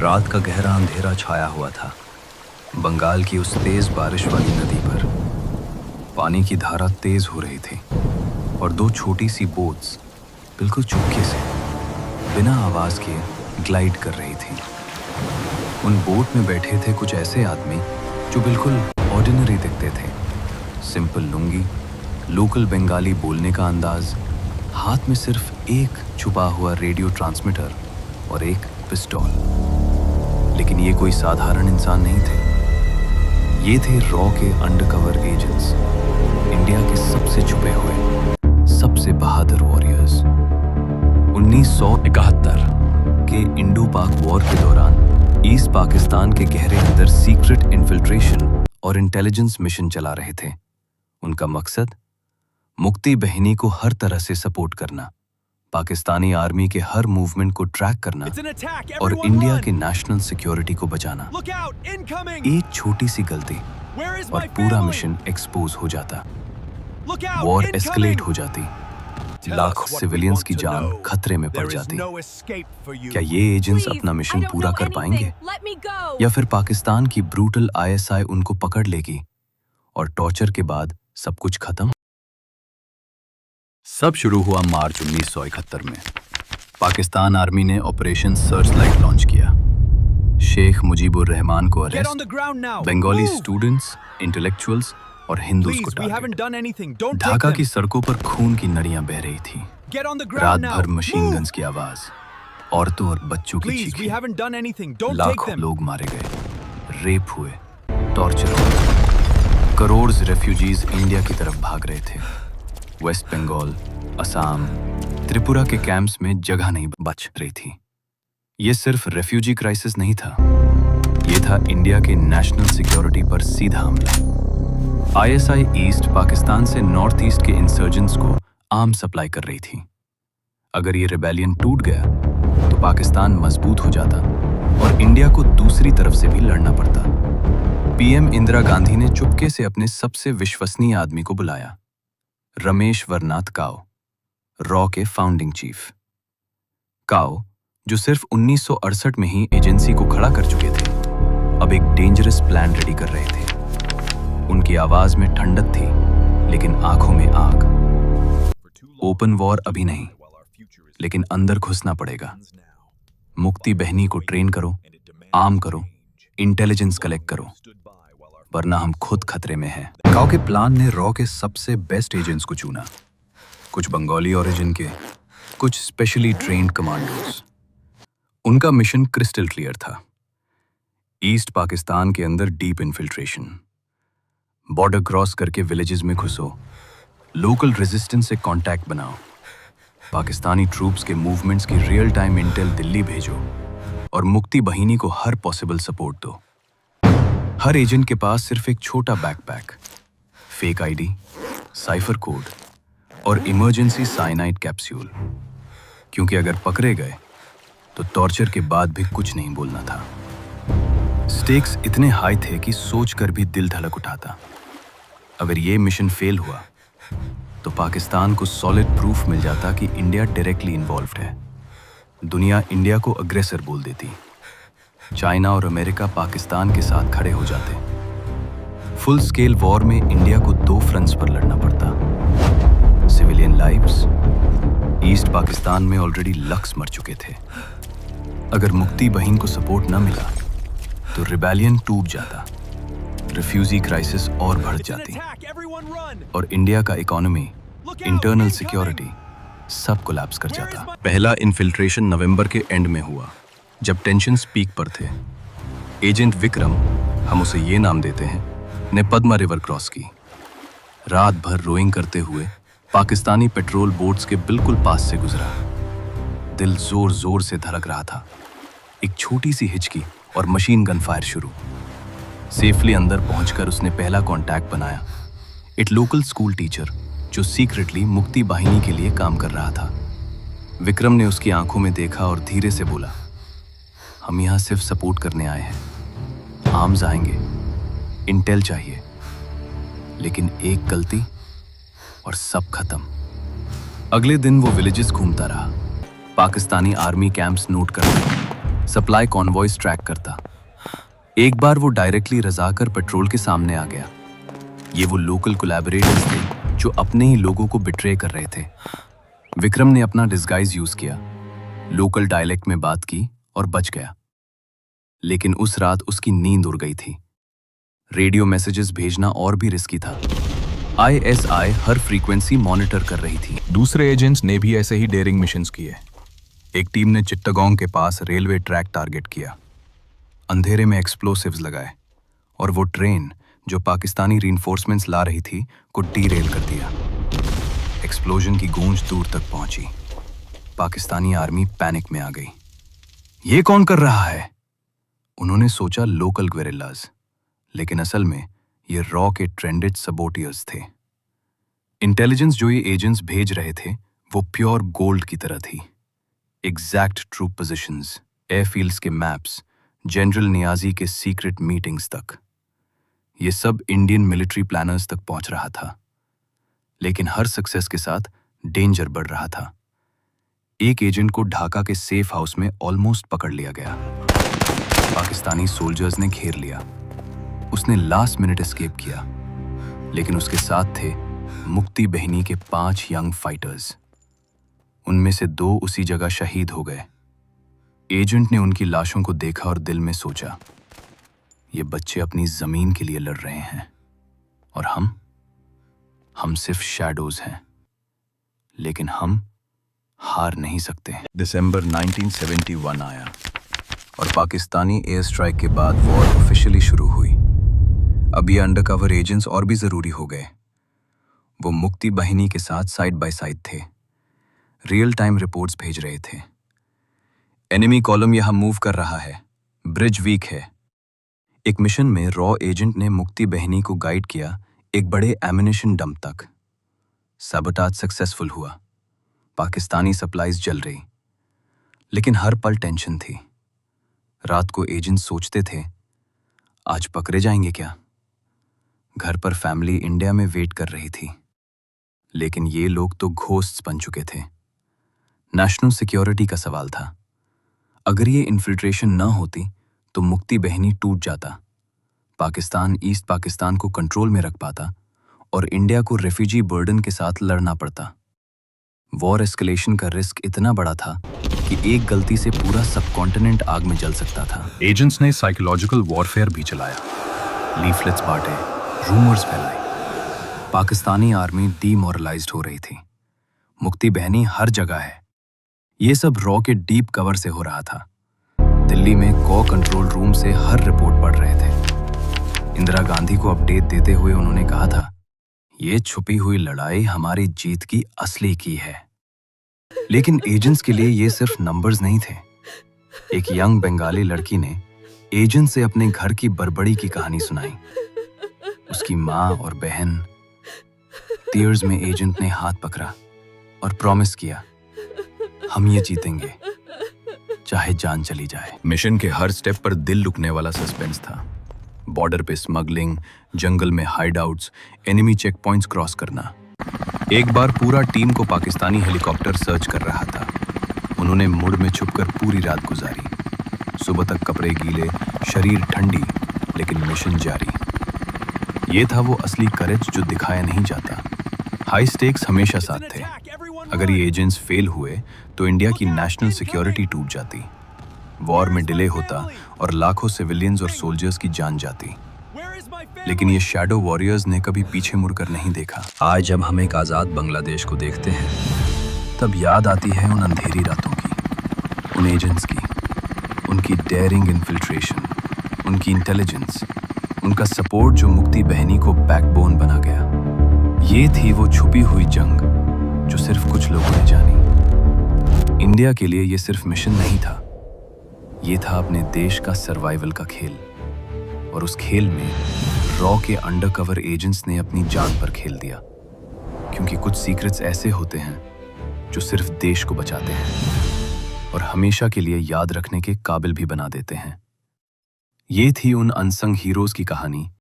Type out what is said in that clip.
रात का गहरा अंधेरा छाया हुआ था बंगाल की उस तेज बारिश वाली नदी पर। पानी की धारा तेज हो रही थी और दो छोटी सी बोट्स बिल्कुल चुपके से बिना आवाज के ग्लाइड कर रही थी। उन बोट में बैठे थे कुछ ऐसे आदमी जो बिल्कुल ऑर्डिनरी दिखते थे। सिंपल लुंगी, लोकल बंगाली बोलने का अंदाज, हाथ में सिर्फ एक छुपा हुआ रेडियो ट्रांसमीटर और एक पिस्तौल। लेकिन ये कोई साधारण इंसान नहीं थे। ये थे रॉ के अंडरकवर एजेंट्स, इंडिया के सबसे छुपे हुए, सबसे बहादुर वॉरियर्स। 1971 के इंडो पाक वॉर के दौरान ईस्ट पाकिस्तान के गहरे अंदर सीक्रेट इन्फिल्ट्रेशन और इंटेलिजेंस मिशन चला रहे थे। उनका मकसद मुक्ति बहिनी को हर तरह से सपोर्ट करना, पाकिस्तानी आर्मी के हर मूवमेंट को ट्रैक करना और इंडिया के नेशनल सिक्योरिटी को बचाना। एक छोटी सी गलती और पूरा मिशन एक्सपोज हो जाता, वॉर एस्केलेट हो जाती, लाखों सिविलियंस की जान खतरे में पड़ जाती। क्या ये एजेंट्स अपना मिशन पूरा कर पाएंगे या फिर पाकिस्तान की ब्रूटल आईएसआई उनको पकड़ लेगी और टॉर्चर के बाद सब कुछ खत्म? सब शुरू हुआ मार्च 1971 में। पाकिस्तान आर्मी ने ऑपरेशन सर्च लाइट लॉन्च किया। शेख मुजीबुर रहमान को अरेस्ट, बंगाली स्टूडेंट्स, इंटेलेक्चुअल्स और हिंदूज को टारगेट। ढाका की सड़कों पर खून की नदियां बह रही थी। रात भर मशीन गन्स की आवाज, औरतों और बच्चों की चीखें। लाखों लोग मारे गए, रेप हुए, टॉर्चर हुए। करोड़ रेफ्यूजीज इंडिया की तरफ भाग रहे थे। वेस्ट बंगाल, असम, त्रिपुरा के कैंप्स में जगह नहीं बच रही थी। ये सिर्फ रेफ्यूजी क्राइसिस नहीं था, ये था इंडिया के नेशनल सिक्योरिटी पर सीधा हमला। आईएसआई ईस्ट पाकिस्तान से नॉर्थ ईस्ट के इंसर्जेंट्स को आर्म सप्लाई कर रही थी। अगर ये रिबेलियन टूट गया तो पाकिस्तान मजबूत हो जाता और इंडिया को दूसरी तरफ से भी लड़ना पड़ता। पीएम इंदिरा गांधी ने चुपके से अपने सबसे विश्वसनीय आदमी को बुलाया, रमेश वर्नाथ काओ, रॉ के फाउंडिंग चीफ। काओ, जो सिर्फ 1968 में ही एजेंसी को खड़ा कर चुके थे, अब एक डेंजरस प्लान रेडी कर रहे थे। उनकी आवाज में ठंडक थी लेकिन आंखों में आग। ओपन वॉर अभी नहीं, लेकिन अंदर घुसना पड़ेगा। मुक्ति बहनी को ट्रेन करो, आर्म करो, इंटेलिजेंस कलेक्ट करो, वरना हम खुद खतरे में हैं। काओ के प्लान ने रॉ के सबसे बेस्ट एजेंट्स को चुना, कुछ बंगाली ओरिजिन के, कुछ स्पेशली ट्रेन्ड कमांडोज। उनका मिशन क्रिस्टल क्लियर था, ईस्ट पाकिस्तान के अंदर डीप इन्फिल्ट्रेशन, बॉर्डर क्रॉस करके विलेजेस में घुसो, लोकल रेजिस्टेंस से कांटेक्ट बनाओ, पाकिस्तानी ट्रूप्स के मूवमेंट्स की रियल टाइम इंटेल दिल्ली भेजो और मुक्ति बहिनी को हर पॉसिबल सपोर्ट दो। हर एजेंट के पास सिर्फ एक छोटा backpack, fake ID, cipher code और इमरजेंसी साइनाइड कैप्सूल, क्योंकि अगर पकड़े गए तो टॉर्चर के बाद भी कुछ नहीं बोलना था। स्टेक्स इतने हाई थे कि सोचकर भी दिल धड़क उठाता। अगर ये मिशन फेल हुआ तो पाकिस्तान को सॉलिड प्रूफ मिल जाता कि इंडिया डायरेक्टली इन्वॉल्व्ड है। दुनिया इंडिया को अग्रेसर बोल देती, चाइना और अमेरिका पाकिस्तान के साथ खड़े हो जाते। फुल स्केल वॉर में इंडिया को दो फ्रंट्स पर लड़ना पड़ता। सिविलियन लाइव्स, ईस्ट पाकिस्तान में ऑलरेडी लक्स मर चुके थे। अगर मुक्ति बहिन को सपोर्ट न मिला तो रिबेलियन टूट जाता, रिफ्यूजी क्राइसिस और बढ़ जाती और इंडिया का इकोनॉमी, इंटरनल सिक्योरिटी सब कोलैप्स कर जाता। पहला इन्फिल्ट्रेशन नवंबर के एंड में हुआ, जब टेंशन्स पीक पर थे। एजेंट विक्रम, हम उसे ये नाम देते हैं, ने पद्मा रिवर क्रॉस की। रात भर रोइंग करते हुए पाकिस्तानी पेट्रोल बोट्स के बिल्कुल पास से गुजरा। दिल जोर जोर से धड़क रहा था। एक छोटी सी हिचकी और मशीन गन फायर शुरू। सेफली अंदर पहुंचकर उसने पहला कांटेक्ट बनाया, एक लोकल स्कूल टीचर जो सीक्रेटली मुक्ति बाहिनी के लिए काम कर रहा था। विक्रम ने उसकी आंखों में देखा और धीरे से बोला, हम यहाँ सिर्फ सपोर्ट करने आए हैं, आर्म्स आएंगे, इंटेल चाहिए, लेकिन एक गलती और सब खत्म। अगले दिन वो विलेजेस घूमता रहा, पाकिस्तानी आर्मी कैंप्स नोट करता, सप्लाई कॉन्वॉयज ट्रैक करता। एक बार वो डायरेक्टली रजाकर पेट्रोल के सामने आ गया। ये वो लोकल कोलैबोरेटर्स थे जो अपने ही लोगों को बिट्रे कर रहे थे। विक्रम ने अपना डिस्गाइज यूज किया, लोकल डायलेक्ट में बात की और बच गया। लेकिन उस रात उसकी नींद उड़ गई थी। रेडियो मैसेजेस भेजना और भी रिस्की था। ISI हर फ्रीक्वेंसी मॉनिटर कर रही थी। दूसरे एजेंट्स ने भी ऐसे ही डेयरिंग मिशंस किए। एक टीम ने चिट्टागोंग के पास रेलवे ट्रैक टारगेट किया, अंधेरे में एक्सप्लोसिव्स लगाए और वो ट्रेन जो पाकिस्तानी रीइंफोर्समेंट्स ला रही थी को डीरेल कर दिया। एक्सप्लोजन की गूंज दूर तक पहुंची। पाकिस्तानी आर्मी पैनिक में आ गई। ये कौन कर रहा है? उन्होंने सोचा लोकल ग्वेरिल्लाज, लेकिन असल में ये रॉ के ट्रेंडेड सबोटियर्स थे। इंटेलिजेंस जो ये एजेंट्स भेज रहे थे वो प्योर गोल्ड की तरह थी। एग्जैक्ट ट्रूप पोजीशंस, एयरफील्ड्स के मैप्स, जनरल नियाजी के सीक्रेट मीटिंग्स तक, ये सब इंडियन मिलिट्री प्लानर्स तक पहुंच रहा था। लेकिन हर सक्सेस के साथ डेंजर बढ़ रहा था। एक एजेंट को ढाका के सेफ हाउस में ऑलमोस्ट पकड़ लिया गया। पाकिस्तानी सोल्जर्स ने घेर लिया। उसने लास्ट मिनट एस्केप किया, लेकिन उसके साथ थे मुक्ति बहनी के 5 यंग फाइटर्स। उनमें से 2 उसी जगह शहीद हो गए। एजेंट ने उनकी लाशों को देखा और दिल में सोचा, ये बच्चे अपनी जमीन के लिए लड़ रहे हैं और हम सिर्फ शैडोज हैं, लेकिन हम हार नहीं सकते। दिसंबर 1971 आया और पाकिस्तानी एयर स्ट्राइक के बाद वॉर ऑफिशियली शुरू हुई। अब ये अंडरकवर एजेंट्स और भी जरूरी हो गए। वो मुक्ति बहिनी के साथ साइड बाय साइड थे, रियल टाइम रिपोर्ट्स भेज रहे थे। एनिमी कॉलम यहां मूव कर रहा है, ब्रिज वीक है। एक मिशन में रॉ एजेंट ने मुक्ति बहनी को गाइड किया एक बड़े एमिनेशन डंप तक। सबोटाज सक्सेसफुल हुआ। पाकिस्तानी सप्लाईज जल रही, लेकिन हर पल टेंशन थी। रात को एजेंट सोचते थे, आज पकड़े जाएंगे क्या? घर पर फैमिली इंडिया में वेट कर रही थी, लेकिन ये लोग तो घोस्ट्स बन चुके थे। नेशनल सिक्योरिटी का सवाल था। अगर ये इन्फिल्ट्रेशन न होती तो मुक्ति बहनी टूट जाता। पाकिस्तान ईस्ट पाकिस्तान को कंट्रोल में रख पाता और इंडिया को रेफ्यूजी बर्डन के साथ लड़ना पड़ता। वॉर एस्केलेशन का रिस्क इतना बड़ा था कि एक गलती से पूरा सबकॉन्टिनेंट आग में जल सकता था। एजेंट्स ने साइकोलॉजिकल वॉरफेयर भी चलाया। लीफलेट्स बांटे, रूमर्स फैलाए। पाकिस्तानी आर्मी डीमोरलाइज्ड हो रही थी। मुक्ति बहनी हर जगह है। ये सब रॉ के डीप कवर से हो रहा था। दिल्ली में कॉ कंट्रोल रूम से हर रिपोर्ट पढ़ रहे थे। इंदिरा गांधी को अपडेट देते हुए उन्होंने कहा था, ये छुपी हुई लड़ाई हमारी जीत की असली की है। लेकिन एजेंट्स के लिए ये सिर्फ नंबर्स नहीं थे। एक यंग बंगाली लड़की ने एजेंट से अपने घर की बड़बड़ी की कहानी सुनाई। उसकी माँ और बहन। टीयर्स में एजेंट ने हाथ पकड़ा और प्रॉमिस किया, हम ये जीतेंगे, चाहे जान चली जाए। मिशन के हर स्टेप पर दिल रुकने वाला सस्पेंस था। बॉर्डर पे स्मगलिंग, जंगल में हाइडआउट्स, एनिमी चेक पॉइंट्स क्रॉस करना। एक बार पूरा टीम को पाकिस्तानी हेलीकॉप्टर सर्च कर रहा था। उन्होंने मुड़ में छुपकर पूरी रात गुजारी। सुबह तक कपड़े गीले, शरीर ठंडी, लेकिन मिशन जारी। ये था वो असली करेज जो दिखाया नहीं जाता। हाई स्टेक्स हमेशा साथ थे। अगर ये एजेंट्स फेल हुए तो इंडिया की नेशनल सिक्योरिटी टूट जाती, वॉर में डिले होता और लाखों सिविलियंस और सोल्जर्स की जान जाती। लेकिन ये शैडो वॉरियर्स ने कभी पीछे मुड़कर नहीं देखा। आज जब हम एक आज़ाद बांग्लादेश को देखते हैं, तब याद आती है उन अंधेरी रातों की, उन एजेंट्स की, उनकी डेयरिंग इन्फिल्ट्रेशन, उनकी इंटेलिजेंस, उनका सपोर्ट जो मुक्ति बहनी को बैकबोन बना गया। ये थी वो छुपी हुई जंग जो सिर्फ कुछ लोगों ने जानी। इंडिया के लिए ये सिर्फ मिशन नहीं था, ये था अपने देश का सर्वाइवल का खेल। और उस खेल में रॉ के अंडरकवर एजेंट्स ने अपनी जान पर खेल दिया, क्योंकि कुछ सीक्रेट्स ऐसे होते हैं जो सिर्फ देश को बचाते हैं और हमेशा के लिए याद रखने के काबिल भी बना देते हैं। ये थी उन अनसंग हीरोज की कहानी